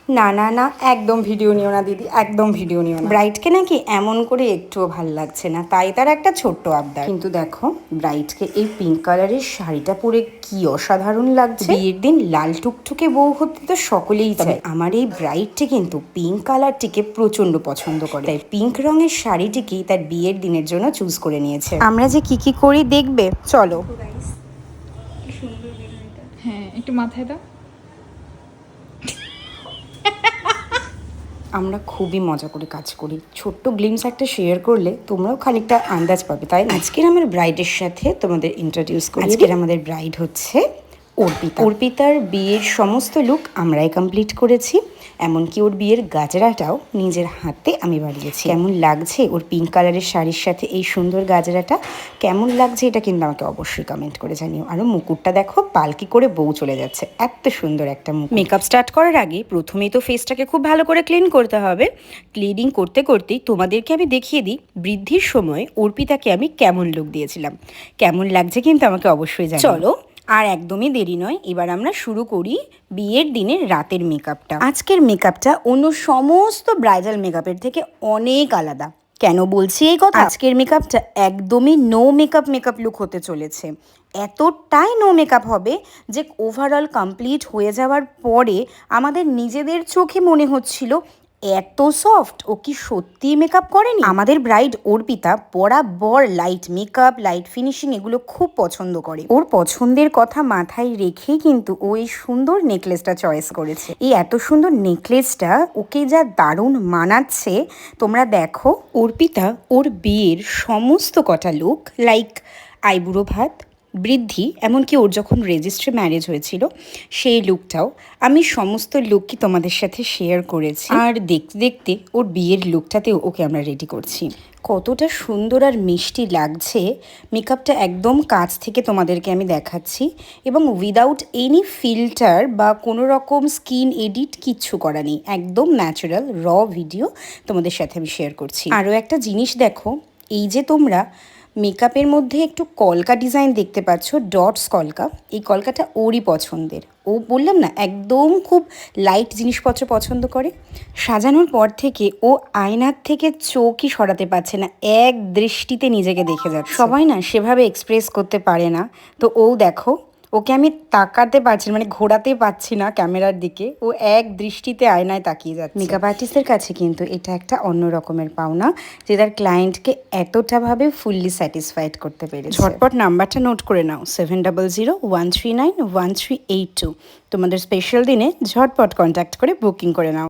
না না না, একদম ভিডিও নিও না দিদি, একদম ভিডিও নিও না। ব্রাইডকে নাকি এমন করে একটুও ভাল লাগছে না, তাই তার একটা ছোট্ট আবদার। কিন্তু দেখো ব্রাইডকে এই পিঙ্ক কালারের শাড়িটা পরে কি অসাধারণ লাগছে। বিয়ের দিন লাল টুকটুকে বউ হতে তো সকলেই চায়, আমার এই ব্রাইডটি কিন্তু পিঙ্ক কালারটিকে প্রচন্ড পছন্দ করে, তাই পিঙ্ক রঙের শাড়িটিকেই তার বিয়ের দিনের জন্য চুজ করে নিয়েছে। আমরা যে কি কি করি দেখবে, চলো। হ্যাঁ, একটু মাথায় দাও। আমরা খুবই মজা করে কাজ করি, ছোট্ট গ্লিমস একটা শেয়ার করলে তোমরাও খানিকটা আন্দাজ পাবে, তাই আজকের আমার ব্রাইডের সাথে তোমাদের ইন্ট্রোডিউস করি। আজকের আমাদের ব্রাইড হচ্ছে অর্পিতা। অর্পিতার বিয়ের সমস্ত লুক আমরাই কমপ্লিট করেছি, এমনকি ওর বিয়ের গাজরাটাও নিজের হাতে আমি বানিয়েছি। কেমন লাগছে ওর পিঙ্ক কালারের শাড়ির সাথে এই সুন্দর গাজরাটা, কেমন লাগছে এটা কিন্তু আমাকে অবশ্যই কমেন্ট করে জানিও। আর মুকুটটা দেখো, পালকি করে বউ চলে যাচ্ছে, এত সুন্দর একটা মুকুট। মেকআপ স্টার্ট করার আগে প্রথমেই তো ফেসটাকে খুব ভালো করে ক্লিন করতে হবে। ক্লিনিং করতে করতেই তোমাদেরকে আমি দেখিয়ে দিই বৃদ্ধির সময় অর্পিতাকে আমি কেমন লুক দিয়েছিলাম, কেমন লাগছে কিন্তু আমাকে অবশ্যই জানিও। চলো আর একদমই দেরি নয়, এবার আমরা শুরু করি বিয়ের দিনের রাতের মেকআপটা। আজকের মেকআপটা অন্য সমস্ত ব্রাইডাল মেকআপের থেকে অনেক আলাদা। কেন বলছি এই কথা? আজকের মেকআপটা একদমই নো মেকআপ লুক হতে চলেছে। এতটাই নো মেকআপ হবে যে ওভারঅল কমপ্লিট হয়ে যাওয়ার পরে আমাদের নিজেদের চোখে মনে হচ্ছিল এত সফট, ও কি সত্যি মেকআপ করেনি। আমাদের ব্রাইড অর্পিতা বরাবর লাইট মেকআপ, লাইট ফিনিশিং এগুলো খুব পছন্দ করে। ওর পছন্দের কথা মাথায় রেখেই কিন্তু ও এই সুন্দর নেকলেসটা চয়েস করেছে। এই এত সুন্দর নেকলেসটা ওকে যা দারুণ মানাচ্ছে তোমরা দেখো। অর্পিতা ওর বিয়ের সমস্ত কটা লুক, লাইক আইবুড়ো ভাত, বৃদ্ধি, এমনকি ওর যখন রেজিস্ট্রি ম্যারেজ হয়েছিল সেই লুকটাও আমি সমস্ত লুকই তোমাদের সাথে শেয়ার করেছি। আর দেখতে দেখতে ওর বিয়ের লুকটাতেও ওকে আমরা রেডি করছি। কতটা সুন্দর আর মিষ্টি লাগছে মেকআপটা, একদম কাছ থেকে তোমাদেরকে আমি দেখাচ্ছি, এবং উইদাউট এনি ফিল্টার বা কোনো রকম স্কিন এডিট কিচ্ছু করা নেই, একদম ন্যাচারাল র ভিডিও তোমাদের সাথে আমি শেয়ার করছি। আরও একটা জিনিস দেখো, এই যে তোমরা মেকআপের মধ্যে একটু কলকা ডিজাইন দেখতে পাচ্ছ, ডটস কলকা, এই কলকাটা ওরই পছন্দের। ও বললাম না একদম খুব লাইট জিনিসপত্র পছন্দ করে। সাজানোর পর থেকে ও আয়নার থেকে চোখই সরাতে পারছে না, এক দৃষ্টিতে নিজেকে দেখে যাচ্ছে। সবাই না সেভাবে এক্সপ্রেস করতে পারে না, তো ও দেখো ওকে আমি তাকাতে পারছি মানে ঘোরাতে পারছি না ক্যামেরার দিকে, ও এক দৃষ্টিতে আয়নায় তাকিয়ে যাচ্ছে। মেকআপ আর্টিস্টের কাছে কিন্তু এটা একটা অন্য রকমের পাওনা যে তার ক্লায়েন্টকে এতটাভাবে ফুললি স্যাটিসফাইড করতে পেরেছে। ঝটপট নাম্বারটা নোট করে নাও, 7001391382। তোমাদের স্পেশাল দিনে ঝটপট কন্ট্যাক্ট করে বুকিং করে নাও।